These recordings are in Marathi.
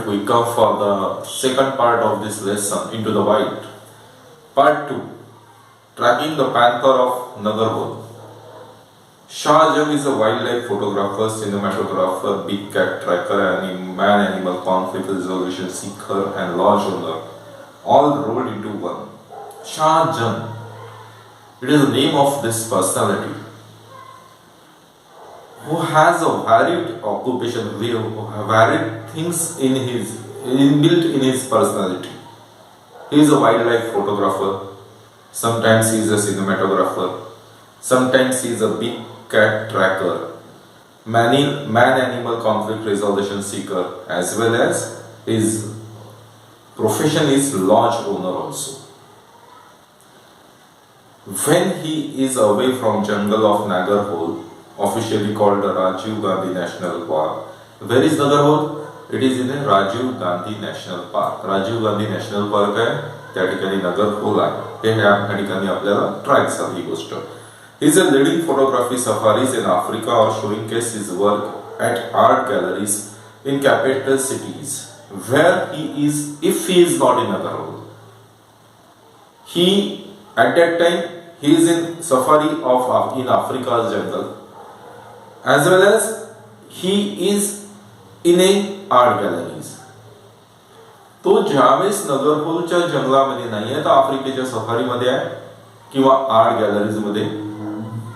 we come for the second part of this lesson, Into the Wild. Part 2, Tracking the Panther of Nagarhole. Shah Jung is a wildlife photographer, cinematographer, big cat tracker, and man-animal conflict resolution seeker and lodge owner, all rolled into one. Shah Jung. It is the name of this personality who has a varied occupation, varied things inbuilt in his personality. He is a wildlife photographer, sometimes he is a cinematographer, sometimes he is a big cat tracker, man-animal conflict resolution seeker, as well as his profession is lodge owner also. When he is away from jungle of Nagarhole, officially called the Rajiv Gandhi National Park. Where is Nagarhole? It is in the Rajiv Gandhi National Park. Rajiv Gandhi National Park आहे, त्या ठिकाणी Nagarhole आहे. हे या ठिकाणी आपल्याला ट्रॅक झाली गोष्ट. He is a leading photography safaris in Africa or showcase his work at art galleries in capital cities. Where he is, if he is not in Nagarhole, he at that time he is in safari in Africa's jungle, as well as he is in a art galleries. तो ज्यावेळेस नगरहोलच्या जंगलामध्ये नाही आहे तर आफ्रिकेच्या सफारीमध्ये आहे किंवा आर्ट गॅलरीज मध्ये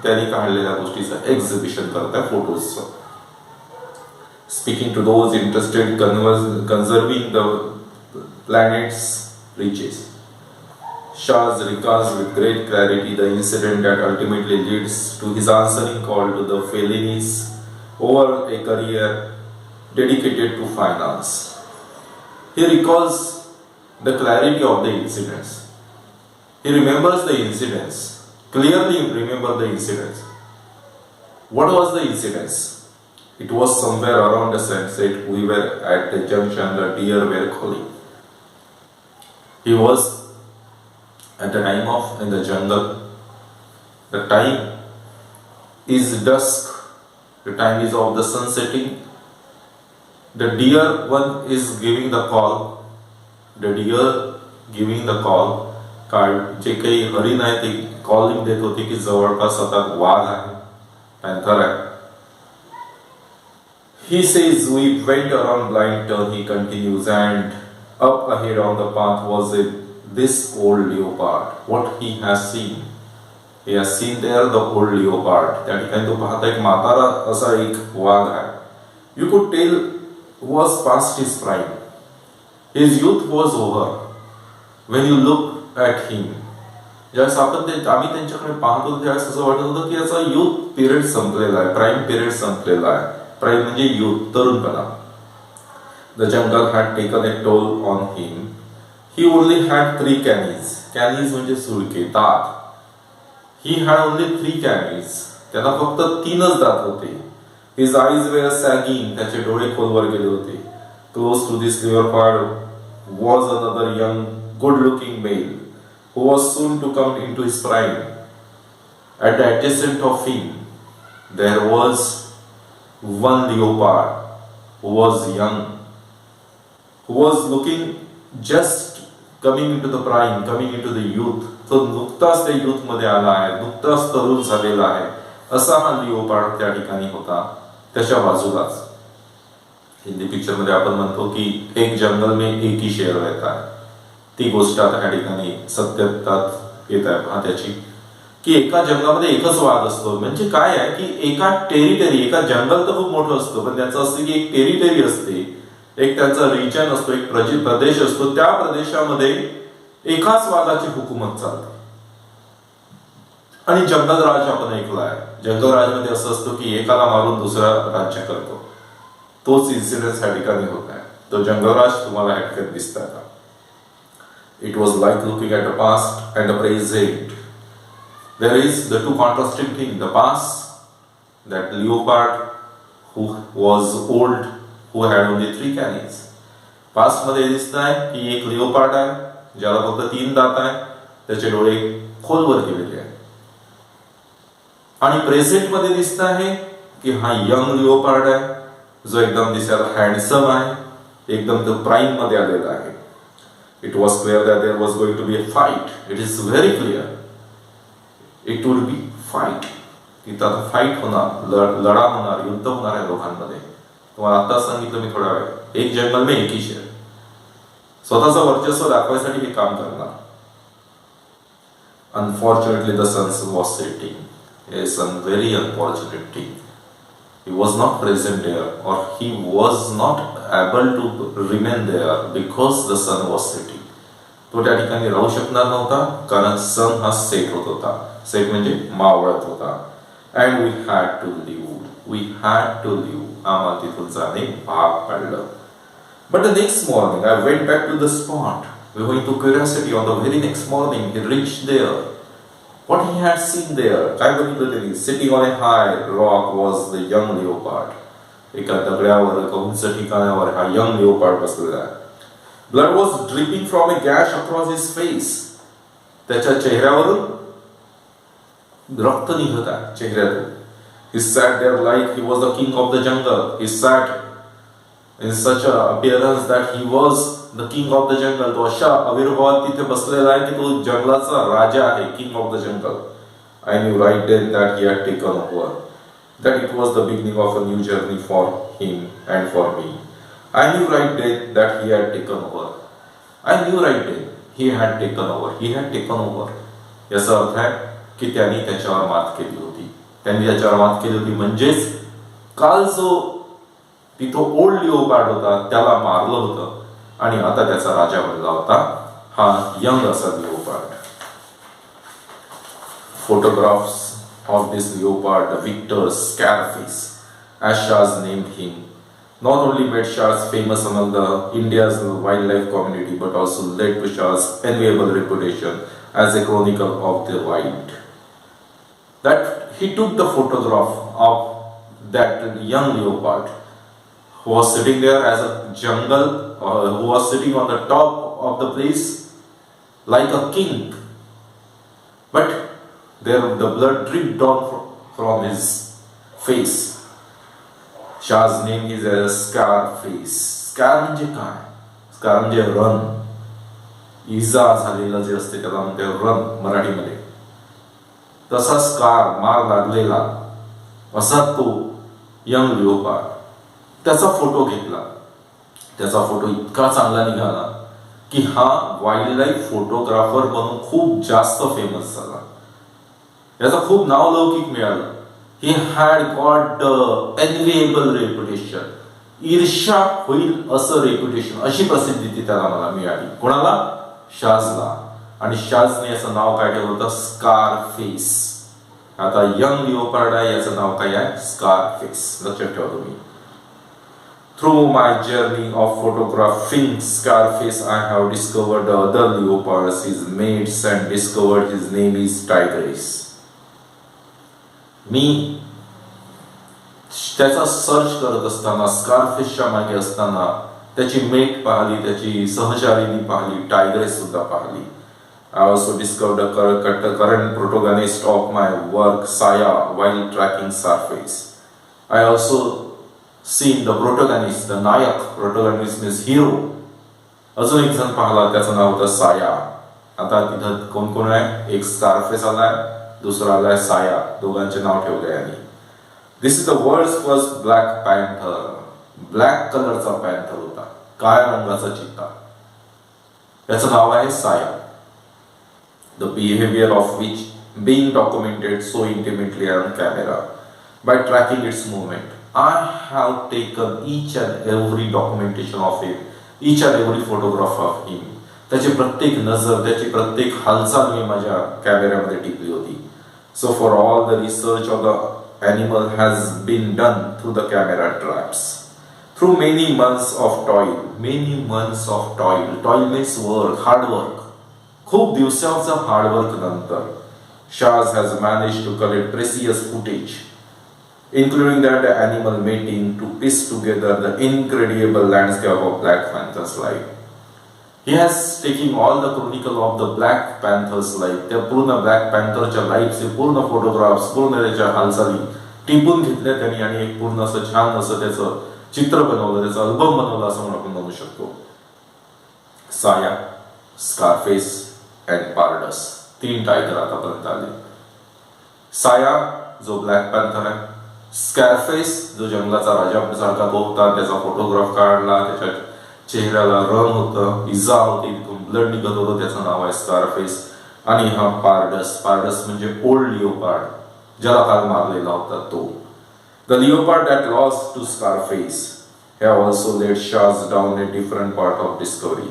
त्यांनी काढलेल्या गोष्टीचं एक्झिबिशन करत आहे फोटोजचं. Speaking to those interested conserving the planet's riches, Shah recalls with great clarity the incident that ultimately leads to his answering call to the Fellinis over a career dedicated to finance. He recalls the clarity of the incidents. He remembers the incidents. Clearly remember the incidents. What was the incidents? It was somewhere around the sunset. We were at the junction. The deer were calling. He was at the time of in the jungle. The time is dusk. The time is of the sun setting. The deer one is giving the call. The deer giving the call. जे काही हरिण आहे ते कॉलिंग देत होते की जवळपास आता वाघ आहे, पॅन्थर आहे. He says we went around blind turn, he continues, and up ahead on the path was this old leopard. What he has seen. He has seen there the old leopard. त्या ठिकाणी तो पाहता एक म्हातारा असा एक वाघ आहे. You could tell was past his prime. His youth was over. When you look at him, ज्यावेळेस आम्ही त्यांच्याकडे पाहतो त्यावेळेस असं वाटत होतं की याचा youth पिरियड संपलेला आहे, प्राईम पिरियड संपलेला आहे. प्राईम म्हणजे youth, तरुणपणा. The jungle had taken a toll on him. He only had 3 canines. Canines म्हणजे सुळके, दात. He had only 3 canines. त्याला फक्त 3च दात होते. His eyes were sagging. त्याचे डोळे खोलवर गेले होते. Close to this leopard was another young, good-looking male who was soon to come into his prime. At the adjacent of him, there was one leopard who was young, who was looking just coming into the prime, coming into the youth. तो नुकताच त्या youth मध्ये आला आहे, नुकताच तरुण झालेला आहे, असा हा लिओपार्ड त्या ठिकाणी होता. त्याच्या बाजूलाच हिंदी पिक्चर मध्ये आपण म्हणतो की एक जंगल में एक ही शेर रहता है. ती गोष्ट आता या ठिकाणी सत्यतात येत आहे पहा त्याची की एका जंगलामध्ये एकच वाघ असतो. म्हणजे काय आहे की एका टेरिटरी, एका जंगल तर खूप मोठं असतं पण त्याचं असतं की एक टेरिटरी असते, एक त्यांचा रिजन असतो, एक प्रदेश असतो. त्या प्रदेशामध्ये एकाच वाघाची हुकूमत चालते. आणि जंगलराज आपण ऐकला आहे. जंगलराज मध्ये असं असतं की एकाला मारून दुसरा राज्य करतो. तोच इन्सिडेंट या ठिकाणी होत आहे. तो जंगलराज तुम्हाला या ठिकाणी दिसतोय का? It was like looking at the past and the present. There is the two contrasting things. The past, that leopard who was old, who had only 3 canines. Past मध्ये दिसत आहे की एक leopard आहे ज्याला फक्त 3 दात आहे, त्याचे डोळे खोलवर गेलेले आहेत. आणि प्रेझेंट मध्ये दिसत आहे की हा यंग लिओपार्ड आहे जो एकदम दिसायला हँडसम आहे, एकदम तो प्राईम मध्ये आलेला आहे. It was clear that there was going to be a fight. It is very clear. It will be fight. तिथं आता फाईट होणार, लढा होणार, युद्ध होणार आहे लोकांमध्ये. तुम्हाला आता सांगितलं मी थोडा वेळ, एक जंगल में एक ही शेर. स्वतःचं वर्चस्व दाखवायसाठी हे काम करणार. Unfortunately, the sun was setting. Yes, a very unfortunate thing. He was not present there, or he was not able to remain there because the sun was setting. तो त्या ठिकाणी राहू शकणार नव्हता कारण सन हा सेट होत होता. सेट म्हणजे मावळत होता. And we had to leave. We had to leave. आम्हाला तिथून जाणे भाग पडलं. But the next morning, I went back to the spot. We went to curiosity. On the very next morning, he reached there. What he had seen there, काय बघितलं त्यांनी? Sitting on a high rock was the young leopard. एका दगडावर, एका उंच ठिकाणावर हा young leopard बसलेला आहे. Blood was dripping from a gash across his face. त्याच्या चेहऱ्यावरून रक्त निघत आहे चेहऱ्यातून. He sat there like he was the king of the jungle. He sat in such a appearance that he was the king of the jungle. तो अशा आविर्भावात तिथे बसलेला आहे की तो जंगलाचा राजा आहे, king of the jungle. I knew right then that he had taken over, that it was the beginning of a new journey for him and for me. I knew right then that he had taken over. I knew right then he had taken over. He had taken over. याचा अर्थ आहे की त्यांनी त्याच्यावर मात केली होती. त्यांनी त्याच्यावर मात केली होती म्हणजेच काल जो तिथं ओल्ड लिओपार्ड होता त्याला मारलं होतं आणि आता त्याचा राजा बनला होता हा यंग असा लिओपार्ड. Photographs of this leopard, the victor Scarface, as Shah's named him, not only made Shah's famous among the India's wildlife community, but also led to Shah's enviable reputation as a chronicle of the wild. That he took the photograph of that young leopard who was sitting there as a jungle, who was sitting on the top of the place like a king. But there the blood dripped down from his face. Shah's name is Scarface. Scar म्हणजे काय? Scar म्हणजे रन. इजा झालेलं जे असते त्याला म्हणते रन मराठीमध्ये. तसा स्कार, मार लागलेला असा तो यंग लिओपार्ड. त्याचा फोटो घेतला. त्याचा फोटो इतका चांगला निघाला की हा वाईल्ड लाईफ फोटोग्राफर बनून खूप जास्त फेमस झाला. याचा खूप नाव लौकिक मिळालं. He had got enviable reputation. ईर्ष्या होईल असं रेप्युटेशन, अशी प्रसिद्धी ती त्याला मला मिळाली. कोणाला? शाजला. आणि शाजने याचं नाव काय ठेवलं होतं? स्कारफेस. आता यंग लिओपार्ड आहे, याचं नाव काय आहे? स्कारफेस. लक्षात ठेवा तुम्ही. Through my journey of photographing Scarface, I have discovered the other leopards, his mates, and discovered his name is Tigress. मी त्याचा सर्च करत असताना, स्कारफिशच्या मागे असताना त्याची मेट पाहिली, त्याची सहचारिणी पाहिली, टायग्रेस सुद्धा पाहिली. I also discovered the current protagonist of my work, Saya, while tracking Scarface. I also seen the protagonist, the Nayak, protagonist means hero. अजून एक जण पाहिला, त्याचं नाव होतं साया. आता तिथं कोण कोण आहे? एक स्कारफेस आलाय, दुसरा आलाय साया. दोघांचे नाव ठेवले यांनी. This is the world's first black panther. Black कलरचा पॅन्थर होता, काळ्या रंगाचा चित्ता. त्याचं नाव आहे Saya. The behaviour of which being documented so intimately on camera by tracking its movement. I have taken each and every documentation of him, each and every photograph of him. त्याची प्रत्येक नजर, त्याची प्रत्येक हालचाल मी माझ्या कॅमेऱ्यामध्ये टिपली होती. So for all the research of the animal has been done through the camera traps. Through many months of toil. Many months of toil. Toil means work, hard work. खूप दिवसांचा हार्ड वर्क नंतर Shaz has managed to collect precious footage, including that animal mating, to piece together the incredible landscape of Black Panther's life. He has taken all the chronicle of the Black Panther's life. त्या पूर्ण Black Pantherच्या लाईफचे पूर्ण फोटोग्राफ्स, पूर्ण त्याच्या हालचाली टिपून घेतल्या त्यांनी आणि एक पूर्ण असं छान असं त्याचं चित्र बनवलं, त्याचा अल्बम बनवला असं आपण म्हणू शकतो. साया, स्कारफेस अँड पारडस, 3 टायगर आतापर्यंत आले. साया जो ब्लॅक पॅन्थर आहे, स्कॅरफेस जो जंगलाचा राजा सारखा तो होता, त्याचा फोटोग्राफ काढला, त्याच्या चेहऱ्याला रंग होतं, इजा होती, तिथून ब्लड निघत होतं, त्याचं नाव आहे स्कारफेस. आणि हा पारडस, पारडस म्हणजे ओल्ड लिओपार्ड, ज्याला काल मारलेला होता तो. The leopard that lost to Scarface have also led Shahs down a different path of discovery.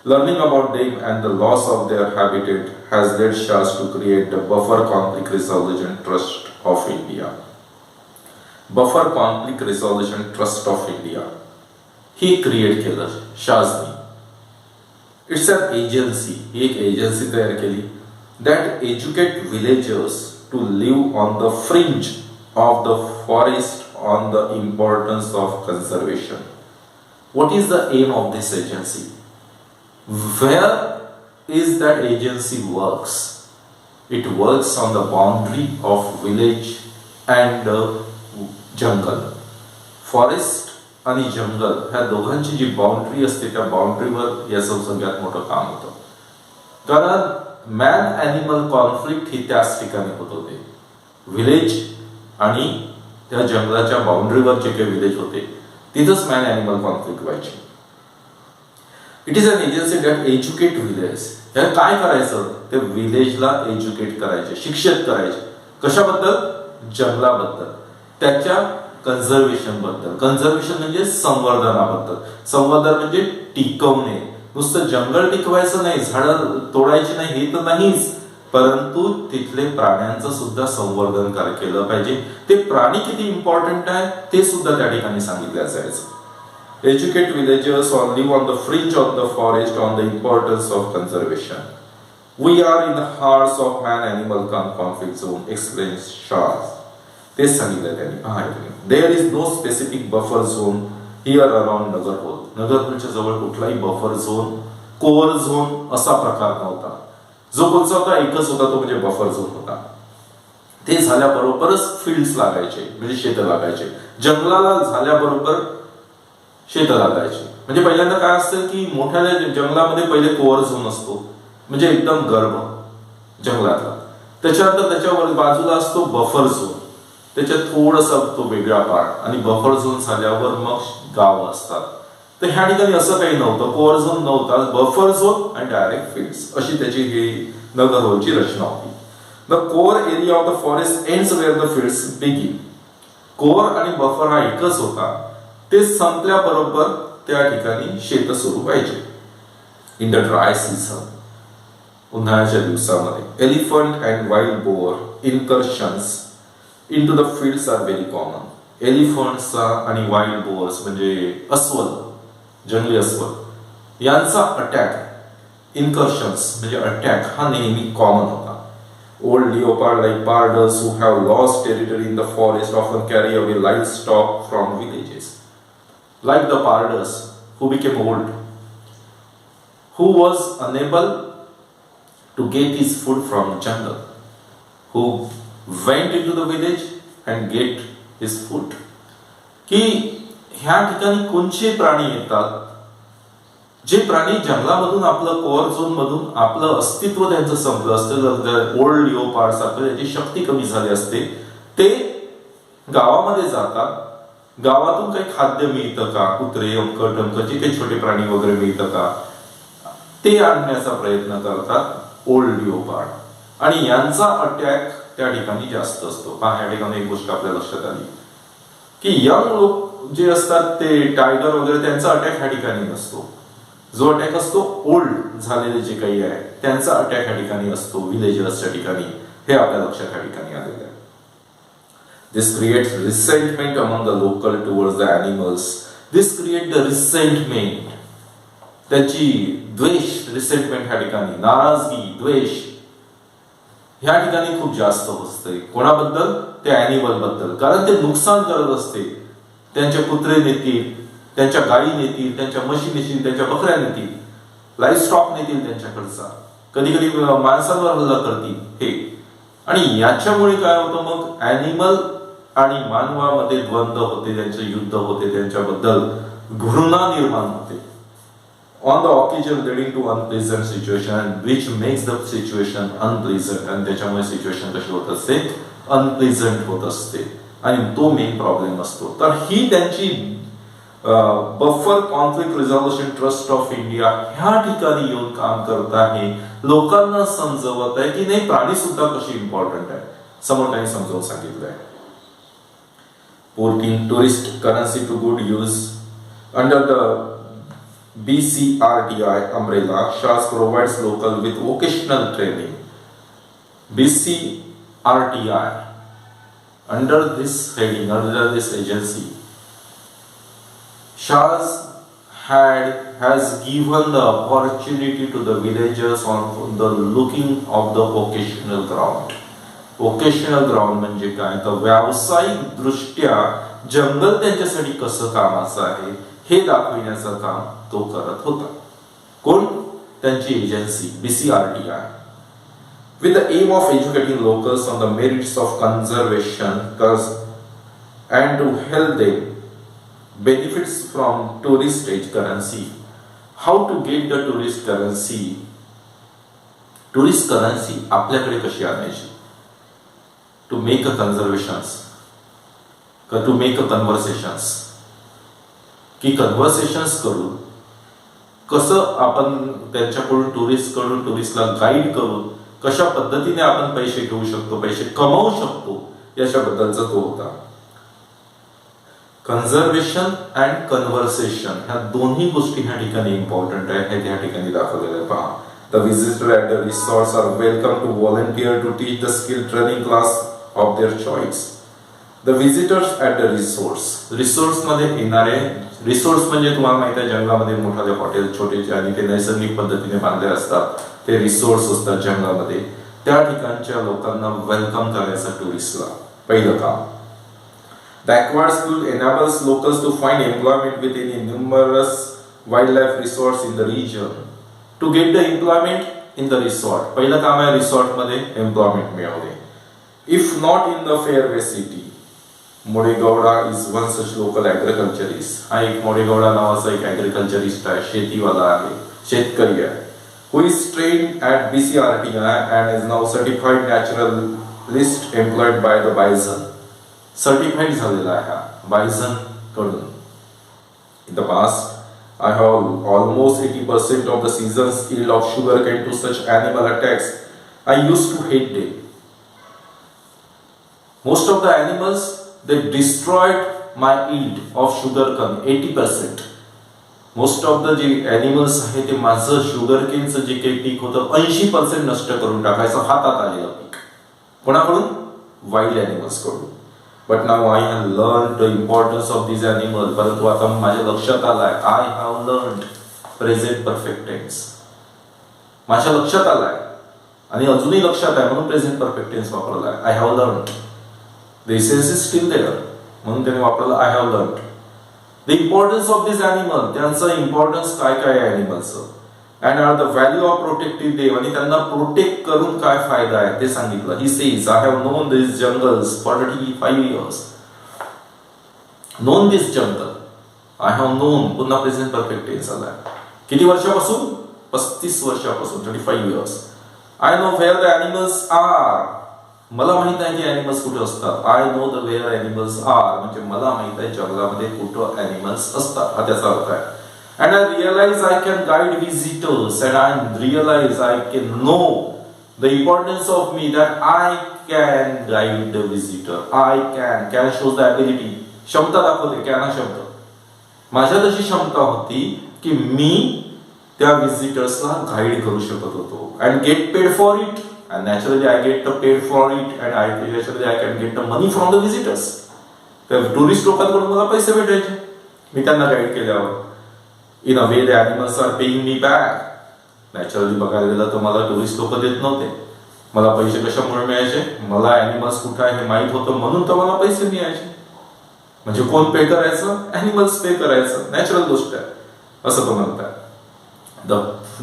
Learning about them and the loss of their habitat has led Shahs to create the Buffer Conflict Resolution Trust of India. Buffer Conflict Resolution Trust of India he create केलं शाहजनी. It's an agency, ही एक एजन्सी तयार केली that educate villagers to live on the fringe of the forest on the importance of conservation. What is the aim of this agency? Where is that agency works? It works on the boundary of village and jungle. Forest आणि जंगल ह्या दोघांची जी बाउंड्री असते त्या बाउंड्रीवर याचं सगळ्यात मोठं काम होतं. कारण मॅन ॲनिमल कॉन्फ्लिक्ट ही त्याच ठिकाणी होत होते. व्हिलेज आणि त्या जंगलाच्या बाउंड्रीवर जे काही विलेज होते तिथंच मॅन ॲनिमल कॉन्फ्लिक्ट व्हायचे. It is an agency that educate village. हे काय करायचं, ते विलेजला एज्युकेट करायचे, शिक्षित करायचे. कशाबद्दल? जंगलाबद्दल, त्याच्या कन्झर्वेशन बद्दल. कन्झर्वेशन म्हणजे संवर्धनाबद्दल. संवर्धन म्हणजे टिकवणे. नुसतं जंगल टिकवायचं नाही, झाडं तोडायची नाही हे तर नाहीच, परंतु तिथले प्राण्यांचं सुद्धा संवर्धन केलं पाहिजे. ते प्राणी किती इम्पॉर्टंट आहे ते सुद्धा त्या ठिकाणी सांगितलं जायचं. Educate villagers on live on the fringe of the forest on the importance of conservation. We are in the hearts of man animal conflict zone explain Shah. तेच सांगितलं त्यांनी. पहा, there is no specific buffer zone here around Nagarhole. नगरहोलच्या जवळ कुठलाही बफर झोन, कोर झोन असा प्रकार नव्हता. जो कोणचा होता एकच होता, तो म्हणजे बफर झोन होता. ते झाल्याबरोबरच फील्ड्स लागायचे, म्हणजे शेत लागायचे. जंगलाला झाल्याबरोबर शेत लागायचे. म्हणजे पहिल्यांदा काय असतं की मोठ्या जंगलामध्ये पहिले कोअर झोन असतो, म्हणजे एकदम गर्भ जंगलातला. त्याच्यानंतर त्याच्यावर बाजूला असतो बफर झोन, त्याच्यात थोडासा तो वेगळा पार्ट, आणि बफर झोन झाल्यावर मग गाव असतात. तर ह्या ठिकाणी असं काही नव्हतं, कोअर झोन नव्हता, बफर झोन आणि डायरेक्ट फील्ड्स अशी त्याची ही नगरहोलची रचना होती. The core area of the forest ends where the fields begin. Core आणि बफर हा एकच होता, ते संपल्याबरोबर त्या ठिकाणी शेत सुरू व्हायचे. इन द ड्राय सीझन, उन्हाळ्याच्या दिवसामध्ये, elephant and wild boar incursions into the fields are very common. एलिफंट्सचा आणि वाईल्ड बोअर्स म्हणजे अस्वल, जंगली अस्वल, यांचा अटॅक, इन्कर्शन्स म्हणजे अटॅक, हा नेहमी कॉमन होता. Old leopard like Pardus who have lost territory in the forest often carry away livestock from villages. Like the pardus who became old, who was unable to get his food from jungle, who went into the village and get his food. की ह्या ठिकाणी कोणचे प्राणी येतात, जे प्राणी जंगलामधून, आपलं कोअर झोन मधून आपलं अस्तित्व त्यांचं संपलं असतं, ओल्ड लिओपार्ड सारखं त्याची शक्ती कमी झाली असते, ते गावामध्ये जातात. गावातून काही खाद्य मिळतं का, कुत्रे, अंकट अंकची काही छोटे प्राणी वगैरे मिळतं का, ते आणण्याचा प्रयत्न करतात ओल्ड लिओपार्ड. आणि यांचा अटॅक त्या ठिकाणी जास्त असतो. पहा, या ठिकाणी एक गोष्ट आपल्या लक्षात आली की यंग लोक जे असतात ते टायगर वगैरे, त्यांचा अटॅक ह्या ठिकाणी नसतो. जो अटॅक असतो ओल्ड झालेले जे काही आहे त्यांचा अटॅक ह्या ठिकाणी असतो, विलेजर्सच्या ठिकाणी. हे आपल्या लक्षात ह्या ठिकाणी आलेलं आहे. This creates resentment among the local towards the animals. This create the resentment, त्याची द्वेष, रिसेंटमेंट ह्या ठिकाणी नाराजगी, द्वेष ह्या ठिकाणी खूप जास्त असते. कोणाबद्दल? त्या ॲनिमल बद्दल. कारण ते नुकसान करत असते. त्यांचे कुत्रे नेतील, त्यांच्या गायी नेतील, त्यांच्या म्हशी नेतील, त्यांच्या बकऱ्या नेतील, लाईफ स्टॉक नेतील त्यांच्याकडचा, कधी कधी माणसांवर हल्ला करतील. हे आणि याच्यामुळे काय होतं, मग ॲनिमल आणि मानवामध्ये द्वंद्व होते, त्यांचे युद्ध होते, त्यांच्याबद्दल घृणा निर्माण होते. On the occasion leading to unpleasant situation which makes the situation unpleasant, आणि त्याच्यामुळे सिच्युएशन कशी होत असते, अनप्लेझंट होत असते, आणि तो मेन प्रॉब्लेम असतो. तर ही त्यांची buffer conflict resolution trust of India ह्या ठिकाणी येऊन काम करत आहे, लोकांना समजवत आहे की नाही प्राणी सुद्धा कशी इम्पॉर्टंट आहे, समोर त्यांनी समजावून सांगितलं आहे. Putting tourist currency to good use under the BCRTI umbrella, SHAS provides local with vocational training. BCRTI, under this heading, under this agency, SHAS has given the opportunity to the villagers on the looking of the vocational ground. Vocational ground म्हणजे काय, तर व्यावसायिक दृष्ट्या जंगल त्यांच्यासाठी कसं कामाचं आहे हे दाखविण्याचं काम तो करत होता. कोण, त्यांची agency BCRTI. With the aim of educating locals on the merits of conservation and to help them benefits from tourist currency. How to get the tourist currency? Tourist currency आपल्याकडे कशी आणायची? To make a conservations, to make a conversations, की कन्व्हर्सेशन्स करून कसं आपण त्यांच्याकडून टुरिस्टला गाईड करून कशा पद्धतीने आपण पैसे घेऊ शकतो, पैसे कमावू शकतो, याच्याबद्दलचा तो होता. कन्झर्वेशन अँड कन्व्हर्सेशन ह्या दोन्ही गोष्टी ह्या ठिकाणी इम्पॉर्टंट आहे, हे त्या ठिकाणी दाखवलेलं आहे. पहा, the visitor at the resorts are welcome to volunteer to teach the skill training class of their choice. The visitors at the resorts मध्ये येणारे, रिसोर्ट्स म्हणजे तुम्हाला माहिती आहे जंगलामध्ये मोठाले हॉटेल छोटेचे आणि ते नैसर्गिक पद्धतीने बांधले असतात, ते रिसोर्ट्स असतात जंगलामध्ये, त्या ठिकाणच्या लोकांना वेलकम करायचं टुरिस्टला पहिलं काम. The acquired skill enables locals to find employment within numerous wildlife resorts in the region. To get the employment in the resort, पहिलं काम आहे रिसॉर्ट मध्ये एम्प्लॉयमेंट मिळवणे. If not in the fairway city, मोडेगौडा is one such local agriculturist. हा एक मोडेगौडा नावाचा एक ॲग्रिकल्चरिस्ट आहे, शेतीवाला आहे, शेतकरी आहे, who is trained at BCRTI and is now certified naturalist employed by the bison. Certified झालेला आहे हा बायझन कडून. In the past, I have almost 80% of the season's yield of sugarcane to such animal attacks. I used to hate them. Most of the animals, they destroyed my yield of sugarcane 80%. Most of the जे animals आहे ते माझं शुगरकेनचं जे काही पीक होतं 80% नष्ट करून टाकायचं, हातात आलेलं पीक. कोणाकडून? वाईल्ड एनिमल्स कडून. But now I have learned the importance of these animals. परंतु आता माझ्या लक्षात आलाय, I have learned present perfect tense. माझ्या लक्षात आलाय आणि अजूनही लक्षात आहे म्हणून प्रेझेंट परफेक्ट टेन्स वापरलाय. I have learned. The essence is still there म्हणून त्याने वापरलं I have learned. The importance of this animal, त्यांचं इम्पॉर्टन्स काय काय आहे ॲनिमलचं, and are the value of protecting them, आणि त्यांना प्रोटेक्ट करून काय फायदा आहे ते सांगितलं. He says, I have known these jungles for 35 years. Known this jungle. I have known, पुन्हा प्रेझेंट परफेक्ट टेन्स आलाय. किती वर्षापासून? 35 वर्षापासून, 35 years. I know where the animals are. मला माहित आहे की ॲनिमल्स कुठे असतात. I know the where animals are, म्हणजे मला माहित आहे जंगलामध्ये कुठं ॲनिमल्स असतात, हा त्याचा अर्थ आहे. And I realize I can guide visitors, and I realize I can know the importance of me, that I can guide the visitor. I can shows the ability. क्षमता दाखवते, can हा शब्द. माझ्यात अशी क्षमता होती की मी त्या विजिटर्सला गाईड करू शकत होतो. And get paid for it. And naturally I get the paid for it, and I can get the money from the visitors. तर टुरिस्ट लोकांकडून मला पैसे भेटायचे मी त्यांना गाईड केल्यावर. In a way the animals are paying me back. Naturally बघायला गेलं तर मला टुरिस्ट लोक देत नव्हते. मला पैसे कशामुळे मिळायचे? मला ॲनिमल्स कुठे आहे हे माहित होतं म्हणून तर मला पैसे मिळायचे. म्हणजे कोण पे करायचं? ॲनिमल्स पे करायचं. नॅचरल गोष्ट आहे असं तो म्हणतात.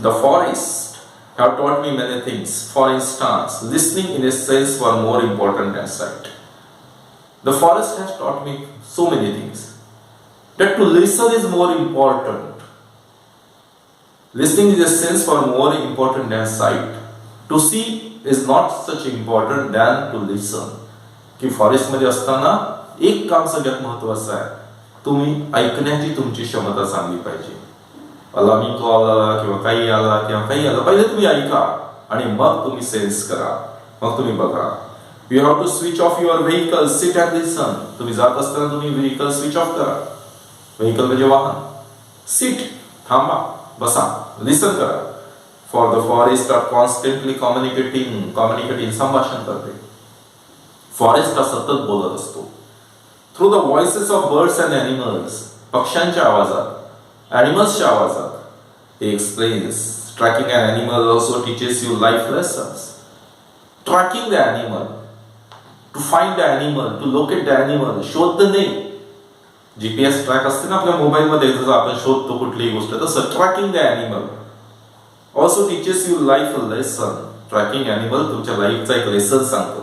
The forest have taught me many things. For instance, listening in a sense was more important than sight. The forest has taught me so many things. That to listen is more important. Listening is a sense for more important than sight. To see is not such important than to listen. की फॉरेस्टमध्ये असताना एक काम सगळ्यात महत्त्वाचं आहे, तुम्ही ऐकण्याची तुमची क्षमता चांगली पाहिजे. अलार्मिंग कॉल आला किंवा काही आलं पहिले तुम्ही ऐका आणि मग तुम्ही सेन्स करा, मग तुम्ही बघा. You have to switch off your vehicle, sit and listen. तुम्ही जात असताना तुम्ही व्हेकल स्विच ऑफ करा. व्हेकल म्हणजे वाहन. सिट, थांबा, बसा, लिसन करा. For the forest are constantly communicating संभाषण करते. फॉरेस्ट हा सतत बोलत असतो. Through the voices of birds and animals, पक्ष्यांच्या आवाजात, एनिमल्सच्या आवाजात. हे explains tracking an animal also teaches you life lessons. Tracking the animal, to find the animal, to locate the animal, शोधणे. जीपीएस ट्रॅक असते ना आपल्या मोबाईलमध्ये, जसं आपण शोधतो कुठलीही गोष्ट, तसं tracking the animal also teaches you life lesson. Tracking animal तुमच्या लाईफचा एक लेसन सांगतो.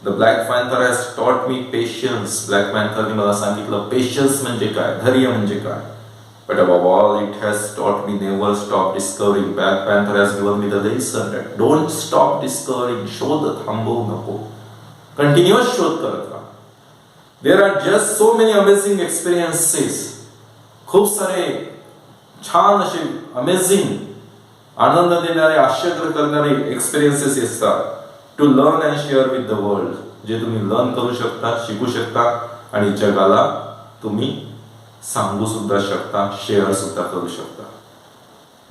The black panther has taught me patience. Black पॅन्थरने मला सांगितलं पेशन्स म्हणजे काय, धैर्य म्हणजे काय. But above all it has taught me never stop discovering. Black panther has given me the lesson that don't stop discovering. शोध थांबवू नको, कंटिन्युअस शोध करत राहा. There are just so many amazing experiences. खूप सारे छान असे अमेझिंग, आनंद देणारे, आश्चर्य करणारे एक्सपिरियन्सेस असतात. To learn and share with the world, जे तुम्ही लर्न करू शकता, शिकू शकता आणि जगाला तुम्ही सांगू सुद्धा शकता, शेअर सुद्धा करू शकता.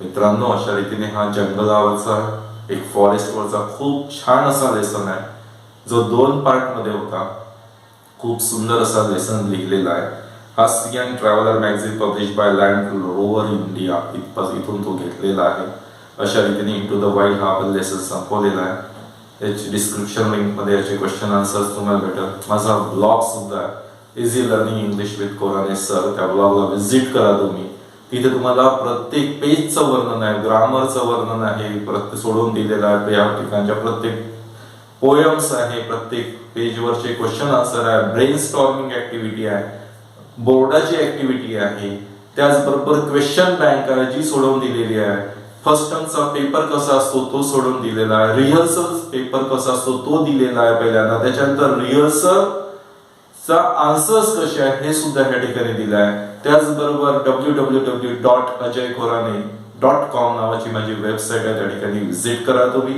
मित्रांनो, अशा रीतीने हा जंगलावरचा एक फॉरेस्टवरचा खूप छान असा लेसन आहे, जो 2 पार्टमध्ये होता. खूप सुंदर असा लेसन लिहिलेला आहे. हा सियन traveller magazine publish by Land Rover India इथून तो घेतलेला आहे. अशा रीतीने इनटू द वाईल्ड हा आपण लेसन संपवलेला आहे. याची डिस्क्रिप्शन लिंक मध्ये याचे क्वेश्चन आन्सर्स तुम्हाला भेटेल. माझा ब्लॉग सुद्धा आहे, easy learning English with Korane sir. त्या ब्लॉगला व्हिजिट करा तुम्ही. तिथे तुम्हाला प्रत्येक पेजचं वर्णन आहे, ग्रामरचं वर्णन आहे, प्रत्येक सोडून दिलेलं आहे. या ठिकाणच्या प्रत्येक पोएम्स आहे, प्रत्येक पेजवरचे क्वेश्चन आन्सर आहे, ब्रेन स्टॉर्मिंग ऍक्टिव्हिटी आहे, बोर्डाची ऍक्टिव्हिटी आहे, त्याचबरोबर क्वेश्चन बँक आहे जी सोडवून दिलेली आहे. फर्स्ट टर्मचा पेपर कसा असतो तो सोडून दिलेला आहे. रिहर्सल पेपर कसा असतो तो दिलेला आहे पहिल्यांदा. त्याच्यानंतर रिहर्सलचा आन्सर्स कसे आहे हे सुद्धा या ठिकाणी दिलं आहे. त्याचबरोबर www.ajaykhorane.com नावाची माझी वेबसाईट आहे, त्या ठिकाणी व्हिजिट करा तुम्ही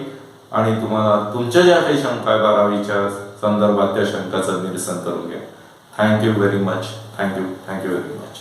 आणि तुम्हाला तुमच्या ज्या काही शंका आहे 12वीच्या संदर्भात त्या शंकाचं निरसन करून घ्या. Thank you very much. Thank you very much.